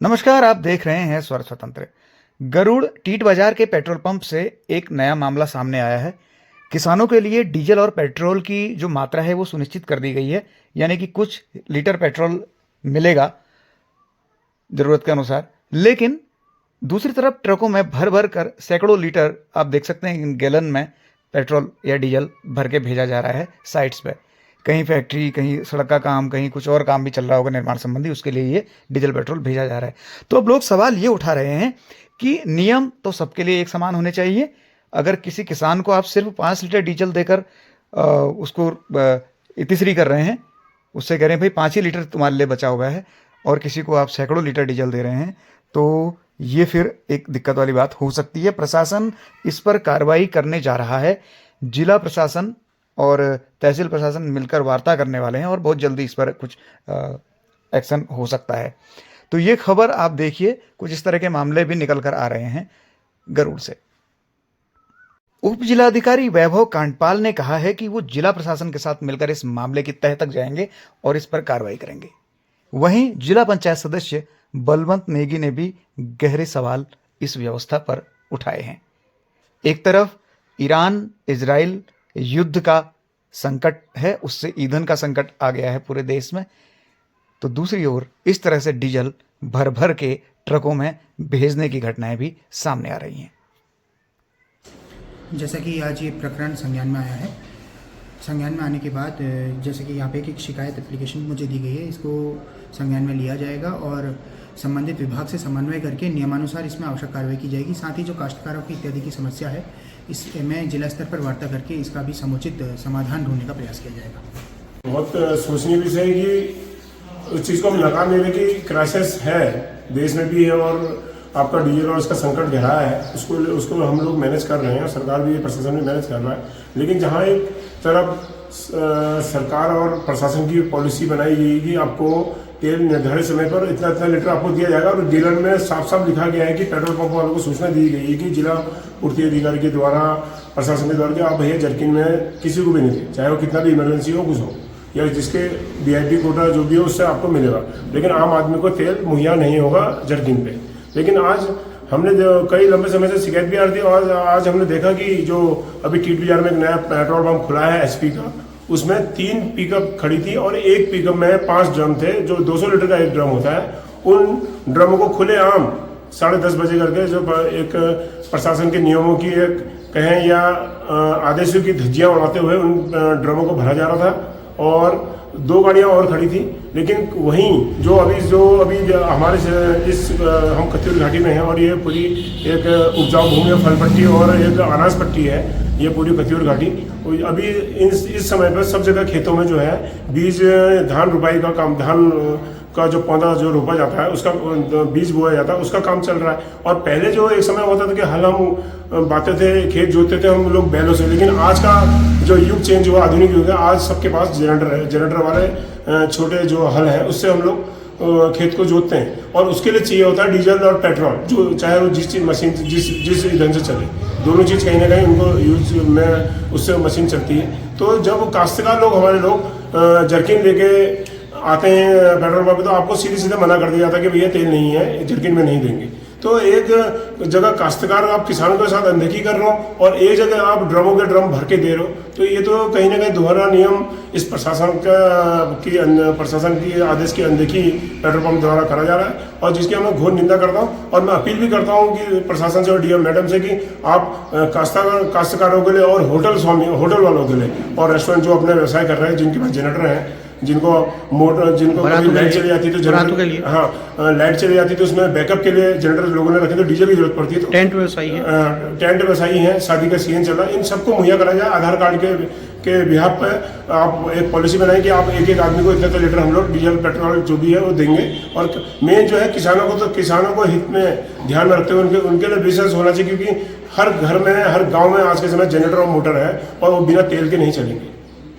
नमस्कार, आप देख रहे हैं स्वर स्वतंत्र। गरुड़ टीट बाजार के पेट्रोल पंप से एक नया मामला सामने आया है। किसानों के लिए डीजल और पेट्रोल की जो मात्रा है वो सुनिश्चित कर दी गई है, यानी कि कुछ लीटर पेट्रोल मिलेगा ज़रूरत के अनुसार। लेकिन दूसरी तरफ ट्रकों में भर भर कर सैकड़ों लीटर आप देख सकते हैं इन गैलन में पेट्रोल या डीजल भर के भेजा जा रहा है साइट्स पे। कहीं फैक्ट्री, कहीं सड़क का काम, कहीं कुछ और काम भी चल रहा होगा निर्माण संबंधी, उसके लिए ये डीजल पेट्रोल भेजा जा रहा है। तो अब लोग सवाल ये उठा रहे हैं कि नियम तो सबके लिए एक समान होने चाहिए। अगर किसी किसान को आप सिर्फ 5 लीटर डीजल देकर उसको इतिश्री कर रहे हैं, उससे कह रहे हैं भाई 5 ही लीटर तुम्हारे लिए बचा हुआ है, और किसी को आप सैकड़ों लीटर डीजल दे रहे हैं, तो ये फिर एक दिक्कत वाली बात हो सकती है। प्रशासन इस पर कार्रवाई करने जा रहा है। जिला प्रशासन और तहसील प्रशासन मिलकर वार्ता करने वाले हैं और बहुत जल्दी इस पर कुछ एक्शन हो सकता है। तो ये खबर आप देखिए, कुछ इस तरह के मामले भी निकल कर आ रहे हैं गरुड़ से। उप जिलाधिकारी वैभव कांडपाल ने कहा है कि वो जिला प्रशासन के साथ मिलकर इस मामले की तह तक जाएंगे और इस पर कार्रवाई करेंगे। वहीं जिला पंचायत सदस्य बलवंत नेगी ने भी गहरे सवाल इस व्यवस्था पर उठाए हैं। एक तरफ ईरान इजराइल युद्ध का संकट है, उससे ईंधन का संकट आ गया है पूरे देश में, तो दूसरी ओर इस तरह से डीजल भर भर के ट्रकों में भेजने की घटनाएं भी सामने आ रही हैं। जैसा कि आज ये प्रकरण संज्ञान में आया है, संज्ञान में आने के बाद जैसे कि यहाँ पे एक शिकायत एप्लीकेशन मुझे दी गई है, इसको संज्ञान में लिया जाएगा और संबंधित विभाग से समन्वय करके नियमानुसार इसमें आवश्यक कार्रवाई की जाएगी। साथ ही जो काश्तकारों की इत्यादि की समस्या है, इसमें जिला स्तर पर वार्ता करके इसका भी समुचित समाधान ढूंढने का प्रयास किया जाएगा। बहुत सोचनीय विषय है कि उस चीज़ को हम नकार नहीं रहे कि क्राइसिस है, देश में भी है और आपका डीजल और इसका संकट गहरा है, उसको हम लोग मैनेज कर रहे हैं और सरकार भी, प्रशासन भी मैनेज कर रहा है। लेकिन जहाँ एक तरफ सरकार और प्रशासन की पॉलिसी बनाई गई कि आपको तेल निर्धारित समय पर इतना इतना लीटर आपको दिया जाएगा, और डीलर में साफ साफ लिखा गया है कि पेट्रोल पंप वालों को सूचना दी गई है कि जिला पूर्ति अधिकारी के द्वारा, प्रशासन के द्वारा, कि आप भैया जर्किन में किसी को भी नहीं दें, चाहे वो कितना भी इमरजेंसी हो, कुछ हो, या जिसके VIP कोटा जो भी हो उससे आपको मिलेगा। लेकिन आम आदमी को तेल मुहैया नहीं होगा जर्किन पे। लेकिन आज हमने कई लंबे समय से शिकायत भी आ रही थी, और आज हमने देखा कि जो अभी टीट बाजार में एक नया पेट्रोल पंप खुला है SP का, उसमें 3 पिकअप खड़ी थी और एक पिकअप में 5 ड्रम थे, जो 200 लीटर का एक ड्रम होता है। उन ड्रमों को खुलेआम 10:30 बजे करके, जो एक प्रशासन के नियमों की एक कहें या आदेशों की धज्जियां उड़ाते हुए उन ड्रमों को भरा जा रहा था, और 2 गाड़ियां और खड़ी थी। लेकिन वहीं जो अभी हमारे इस हम कत्यूर घाटी में हैं, और ये पूरी एक उपजाऊ भूमि, फल पट्टी और एक अनाज पट्टी है, ये पूरी कत्यूर घाटी। अभी इस समय पर सब जगह खेतों में जो है बीज, धान रुपाई का काम, धान का जो पौधा जो रोपा जाता है उसका बीज बोया जाता है, उसका काम चल रहा है। और पहले जो एक समय होता था कि हल हम बाते थे, खेत जोतते थे हम लोग बैलों से, लेकिन आज का जो युग चेंज हुआ, आधुनिक युग है, आज सबके पास जनरेटर है। जनरेटर वाले छोटे जो हल है उससे हम लोग खेत को जोतते हैं, और उसके लिए चाहिए होता है डीजल और पेट्रोल, जो चाहे वो जिस चीज मशीन जिस ईंधन से चले, दोनों चीज़ कहीं ना कहीं उनको यूज में उससे मशीन चलती है। तो जब काश्तकार लोग, हमारे लोग जर्किन लेके आते हैं पेट्रोल पंप, तो आपको सीधे सीधे मना कर दिया जाता है कि भैया तेल नहीं है, जर्किन में नहीं देंगे। तो एक जगह काश्तकार, आप किसानों के साथ अनदेखी कर रहे हो, और एक जगह आप ड्रमों के ड्रम भर के दे रहे हो, तो ये तो कहीं ना कहीं दोहरा नियम इस प्रशासन की आदेश की अनदेखी पेट्रोल पंप द्वारा करा जा रहा है, और जिसकी मैं घोर निंदा करता हूँ। और मैं अपील भी करता हूँ कि प्रशासन से और DM मैडम से कि आप काश्तकारों के लिए और होटल वालों के लिए और रेस्टोरेंट जो अपने व्यवसाय कर रहे हैं, जिनके पास जनरेटर हैं, जिनको लाइट चली जाती है, तो जनरेटर, हाँ, लाइट चली जाती है तो उसमें बैकअप के लिए जनरेटर लोगों ने रखे, तो डीजल की जरूरत पड़ती है। तो टेंट व्यवसायी है, शादी का सीजन चल रहा है, इन सबको मुहैया करा जाए। आधार कार्ड के बिहाफ पर आप एक पॉलिसी बनाएं कि आप एक आदमी को इतने लीटर हम लोग डीजल पेट्रोल जो भी है वो देंगे। और मेन जो है किसानों को, तो किसानों को हित में ध्यान में रखते हुए उनके लिए बिजनेस होना चाहिए, क्योंकि हर घर में, हर गाँव में आज के समय जनरेटर और मोटर है, और वो बिना तेल के नहीं चलेंगे।